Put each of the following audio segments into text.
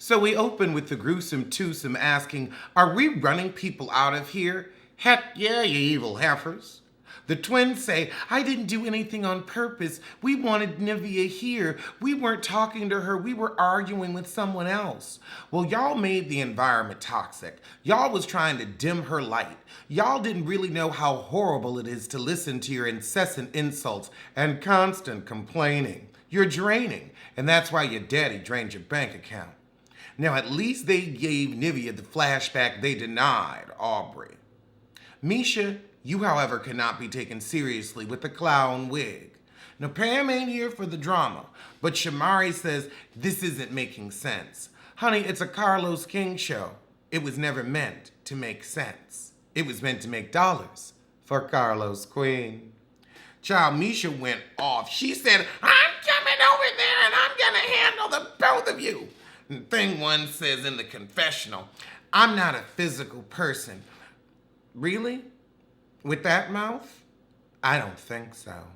So we open with the gruesome twosome asking, "Are we running people out of here?" "Heck yeah, you evil heifers." The twins say, "I didn't do anything on purpose. We wanted Nivea here. We weren't talking to her. We were arguing with someone else." "Well, y'all made the environment toxic. Y'all was trying to dim her light. Y'all didn't really know how horrible it is to listen to your incessant insults and constant complaining. You're draining, and that's why your daddy drained your bank account." Now, at least they gave Nivea the flashback they denied Aubrey. Misha, you, however, cannot be taken seriously with the clown wig. Now, Pam ain't here for the drama, but Shamari says this isn't making sense. Honey, it's a Carlos King show. It was never meant to make sense. It was meant to make dollars for Carlos Queen. Child, Misha went off. She said, "I'm coming over there and I'm going to handle the both of you." And thing one says in the confessional, "I'm not a physical person." Really? With that mouth? I don't think so.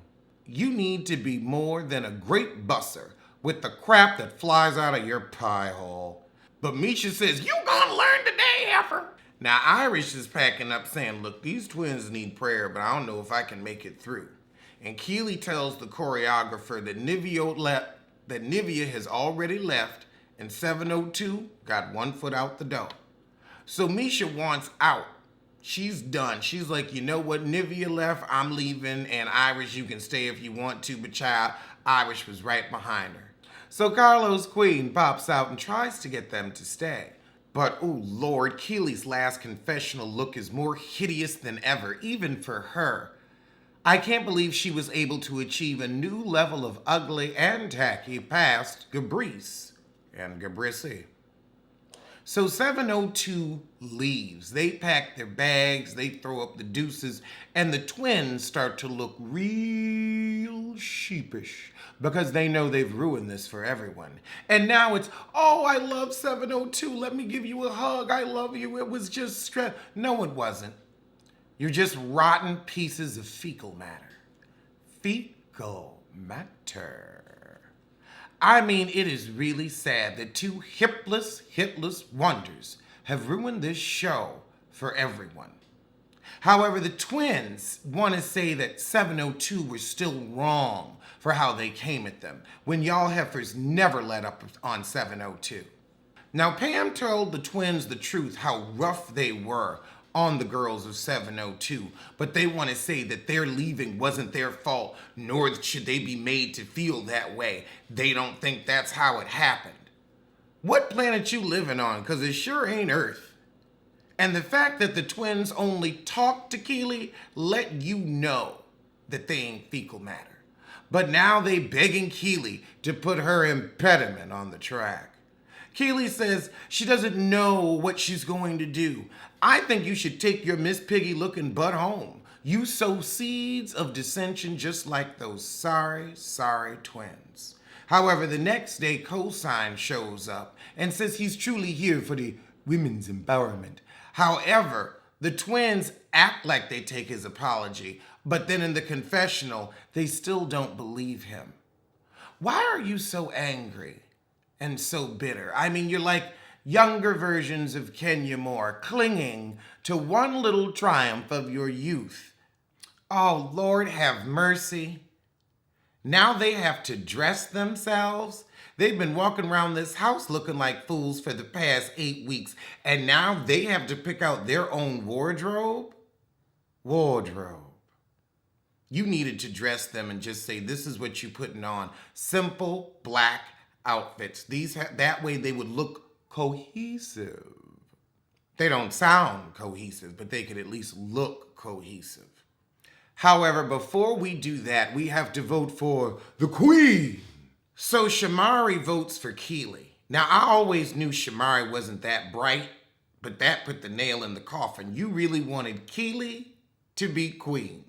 You need to be more than a great busser with the crap that flies out of your pie hole. But Misha says, "You gonna learn today, heifer." Now Irish is packing up saying, "Look, these twins need prayer, but I don't know if I can make it through." And Keely tells the choreographer that Nivea has already left and 702 got one foot out the door. So Misha wants out. She's done. She's like, "You know what? Nivea left. I'm leaving. And Irish, you can stay if you want to." But child, Irish was right behind her. So Carlos Queen pops out and tries to get them to stay. But, oh Lord, Keely's last confessional look is more hideous than ever, even for her. I can't believe she was able to achieve a new level of ugly and tacky past Gabrice and Gabrissy. So 702 leaves. They pack their bags, they throw up the deuces, and the twins start to look real sheepish because they know they've ruined this for everyone. And now it's, "Oh, I love 702. Let me give you a hug. I love you. It was just stress." No, it wasn't. You're just rotten pieces of fecal matter. Fecal matter. I mean, it is really sad that two hitless wonders have ruined this show for everyone. However, the twins want to say that 702 were still wrong for how they came at them, when y'all heifers never let up on 702. Now, Pam told the twins the truth, how rough they were on the girls of 702, but they want to say that their leaving wasn't their fault, nor should they be made to feel that way. They don't think that's how it happened. What planet you living on? Because it sure ain't Earth. And the fact that the twins only talk to Keely let you know that they ain't fecal matter. But now they begging Keely to put her impediment on the track. Keely says she doesn't know what she's going to do. "I think you should take your Miss Piggy looking butt home. You sow seeds of dissension just like those sorry twins." However, the next day, Cosign shows up and says he's truly here for the women's empowerment. However, the twins act like they take his apology, but then in the confessional, they still don't believe him. Why are you so angry and so bitter? I mean, you're like younger versions of Kenya Moore, clinging to one little triumph of your youth. Oh, Lord have mercy. Now they have to dress themselves. They've been walking around this house looking like fools for the past 8 weeks, and now they have to pick out their own wardrobe? Wardrobe. You needed to dress them and just say, "This is what you're putting on." Simple black outfits. That way they would look cohesive. They don't sound cohesive, but they could at least look cohesive. However, before we do that, we have to vote for the Queen. So Shamari votes for Keely. Now, I always knew Shamari wasn't that bright, but that put the nail in the coffin. You really wanted Keely to be queen.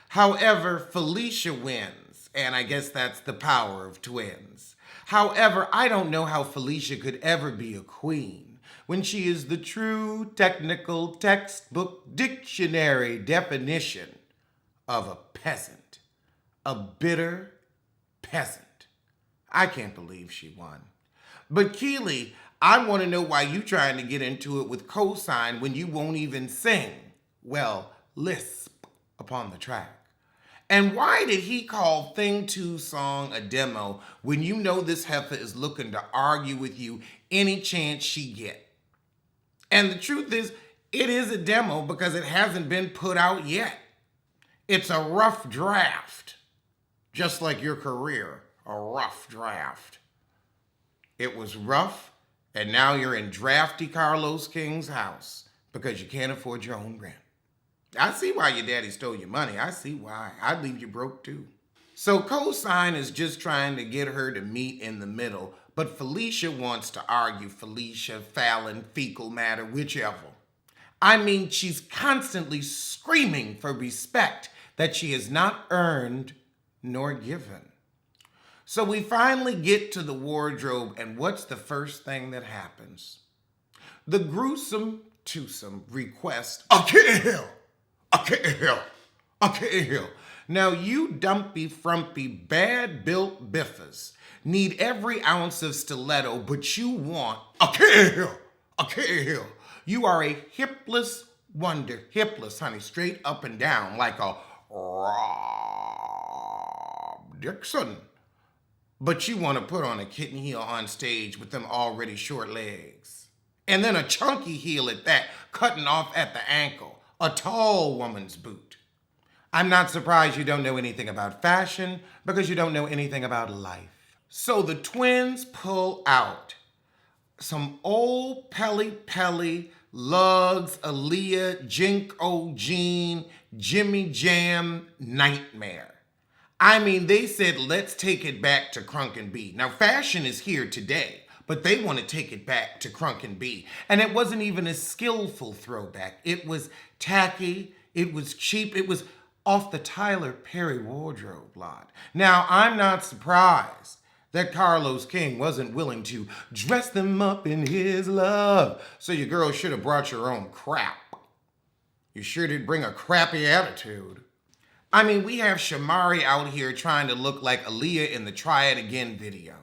However, Felicia wins, and I guess that's the power of twins. However, I don't know how Felicia could ever be a queen when she is the true technical textbook dictionary definition of a peasant. A bitter peasant. I can't believe she won. But Keely, I want to know why you trying to get into it with Cosign when you won't even sing. Well, lisp upon the track. And why did he call Thing 2 song a demo when you know this heifer is looking to argue with you any chance she get? And the truth is, it is a demo because it hasn't been put out yet. It's a rough draft. Just like your career, a rough draft. It was rough, and now you're in drafty Carlos King's house because you can't afford your own rent. I see why your daddy stole your money. I see why. I'd leave you broke too. So Cosign is just trying to get her to meet in the middle, but Felicia wants to argue Felicia, Fallon, fecal matter, whichever. I mean, she's constantly screaming for respect that she has not earned nor given. So we finally get to the wardrobe, and what's the first thing that happens? The gruesome twosome request a kill. A kill. A kill. Now you dumpy, frumpy, bad-built biffers need every ounce of stiletto, but you want a kill. A kill. You are a hipless wonder. Hipless, honey, straight up and down like a Rob Dixon. But you want to put on a kitten heel on stage with them already short legs. And then a chunky heel at that, cutting off at the ankle. A tall woman's boot. I'm not surprised you don't know anything about fashion because you don't know anything about life. So the twins pull out some old Pelly Pelly, Lugs, Aaliyah, Jinko Jean, Jimmy Jam nightmare. I mean, they said, let's take it back to Crunk and B. Now, fashion is here today, but they want to take it back to Crunk and B. And it wasn't even a skillful throwback. It was tacky, it was cheap, it was off the Tyler Perry wardrobe lot. Now, I'm not surprised that Carlos King wasn't willing to dress them up in his love. So your girl should have brought your own crap. You sure did bring a crappy attitude. I mean, we have Shamari out here trying to look like Aaliyah in the Try It Again video.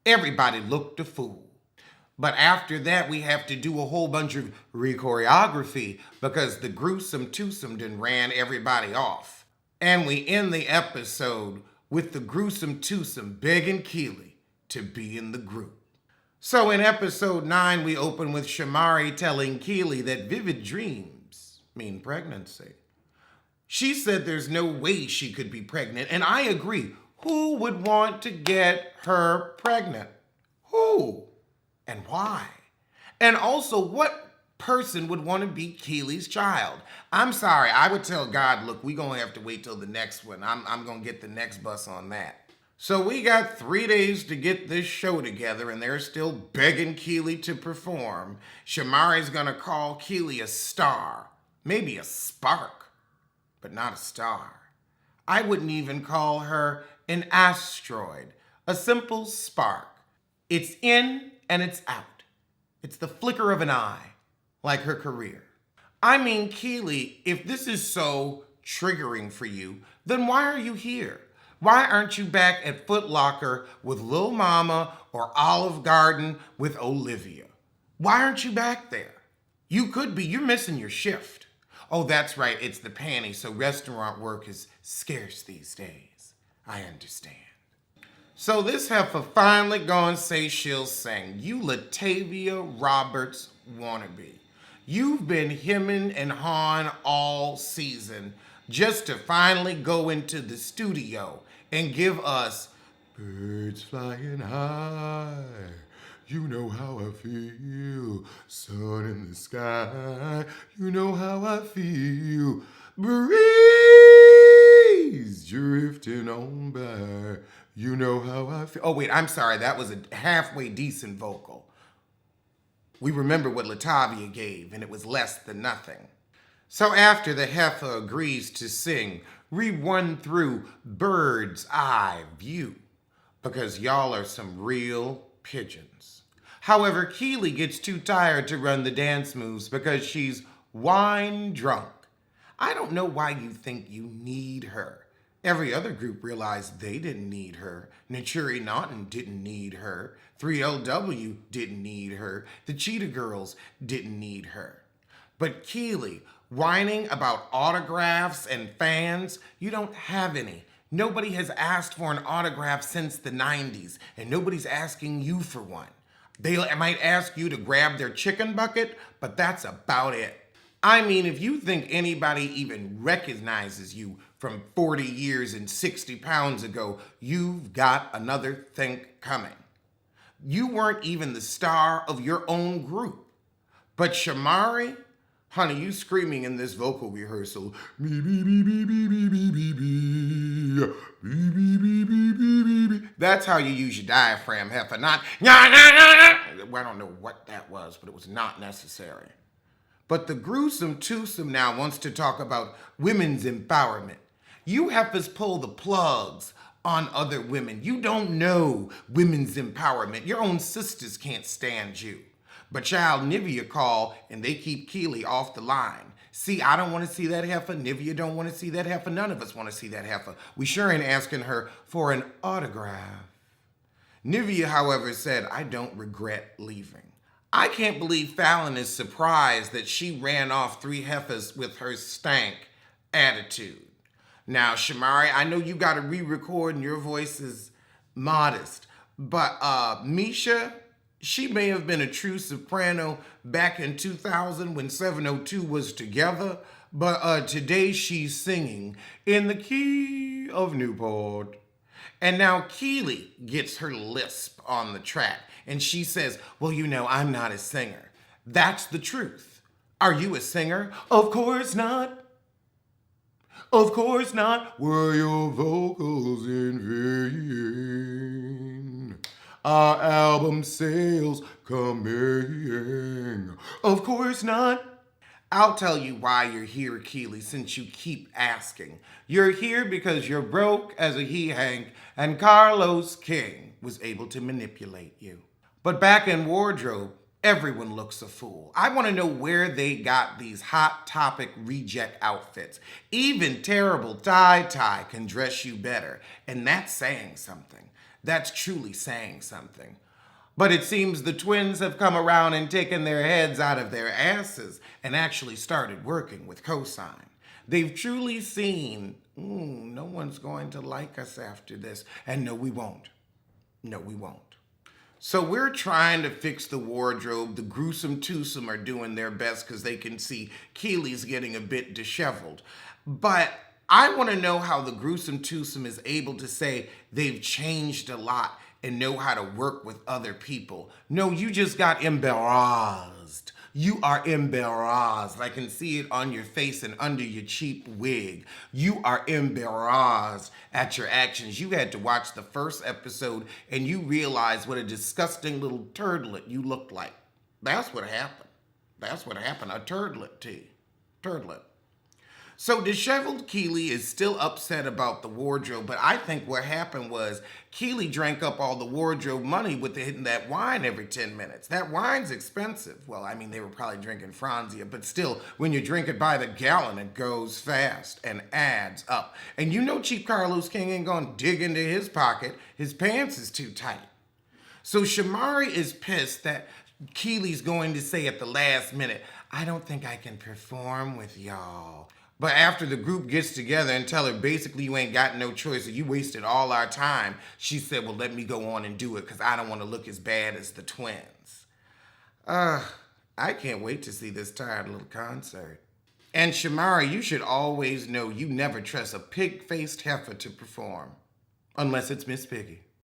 Everybody looked a fool. But after that, we have to do a whole bunch of re-choreography because the gruesome twosome done ran everybody off. And we end the episode with the gruesome twosome begging Keely to be in the group. So in episode 9, we open with Shamari telling Keely that vivid dreams mean pregnancy. She said there's no way she could be pregnant, and I agree. Who would want to get her pregnant? Who? And why? And also, what person would want to be Keely's child? I'm sorry, I would tell God, look, we're going to have to wait till the next one. I'm going to get the next bus on that. So we got 3 days to get this show together, and they're still begging Keely to perform. Shamari's going to call Keely a star, maybe a spark, but not a star. I wouldn't even call her an asteroid, a simple spark. It's in and it's out. It's the flicker of an eye, like her career. I mean, Keely, if this is so triggering for you, then why are you here? Why aren't you back at Foot Locker with Lil Mama or Olive Garden with Olivia? Why aren't you back there? You could be. You're missing your shift. Oh, that's right. It's the panty, so restaurant work is scarce these days. I understand. So this heifer finally gonna say she'll sing. You Latavia Roberts wannabe. You've been hemming and hawing all season just to finally go into the studio and give us birds flying high. You know how I feel. Sun in the sky. You know how I feel. Breeze drifting on by. You know how I feel. Oh, wait, I'm sorry. That was a halfway decent vocal. We remember what Latavia gave, and it was less than nothing. So after the heifer agrees to sing, we run through Bird's Eye View, because y'all are some real pigeons. However, Keely gets too tired to run the dance moves because she's wine drunk. I don't know why you think you need her. Every other group realized they didn't need her. Naturi Naughton didn't need her. 3LW didn't need her. The Cheetah Girls didn't need her. But Keely, whining about autographs and fans, you don't have any. Nobody has asked for an autograph since the 90s, and nobody's asking you for one. They might ask you to grab their chicken bucket, but that's about it. I mean, if you think anybody even recognizes you from 40 years and 60 pounds ago, you've got another think coming. You weren't even the star of your own group. But Shamari, honey, you screaming in this vocal rehearsal, me, me, me, me, me, me, me, me, me, me, me, me, me, me, me. That's how you use your diaphragm, heifer, not, nah, nah, nah, nah. Well, I don't know what that was, but it was not necessary. But the gruesome twosome now wants to talk about women's empowerment. You heifers pull the plugs on other women. You don't know women's empowerment. Your own sisters can't stand you. But child, Nivea call and they keep Keely off the line. See, I don't want to see that heifer. Nivea don't want to see that heifer. None of us want to see that heifer. We sure ain't asking her for an autograph. Nivea, however, said, I don't regret leaving. I can't believe Fallon is surprised that she ran off 3 heifers with her stank attitude. Now, Shamari, I know you got to re-record and your voice is modest, but Misha, she may have been a true soprano back in 2000 when 702 was together, but today she's singing in the key of Newport. And now Keely gets her lisp on the track, and she says, well, you know, I'm not a singer. That's the truth. Are you a singer? Of course not. Of course not. Were your vocals in vain? Our album sales coming. Of course not. I'll tell you why you're here, Keely, since you keep asking. You're here because you're broke as a he-hank, and Carlos King was able to manipulate you. But back in wardrobe, everyone looks a fool. I want to know where they got these hot topic reject outfits. Even terrible tie can dress you better, and that's saying something. That's truly saying something. But it seems the twins have come around and taken their heads out of their asses and actually started working with Cosign. They've truly seen, no one's going to like us after this. And no, we won't. No, we won't. So we're trying to fix the wardrobe. The gruesome twosome are doing their best because they can see Keely's getting a bit disheveled. But I want to know how the gruesome twosome is able to say they've changed a lot and know how to work with other people. No, you just got embarrassed. You are embarrassed. I can see it on your face and under your cheap wig. You are embarrassed at your actions. You had to watch the first episode and you realized what a disgusting little turdlet you looked like. That's what happened. That's what happened. A turdlet, T. Turdlet. So disheveled Keely is still upset about the wardrobe, but I think what happened was Keely drank up all the wardrobe money with hitting that wine every 10 minutes. That wine's expensive. Well, I mean, they were probably drinking Franzia, but still, when you drink it by the gallon, it goes fast and adds up. And you know cheap Carlos King ain't gonna dig into his pocket. His pants is too tight. So Shamari is pissed that Keely's going to say at the last minute, I don't think I can perform with y'all. But after the group gets together and tell her basically you ain't got no choice or you wasted all our time, she said, well, let me go on and do it because I don't want to look as bad as the twins. I can't wait to see this tired little concert. And Shamari, you should always know you never trust a pig-faced heifer to perform. Unless it's Miss Piggy.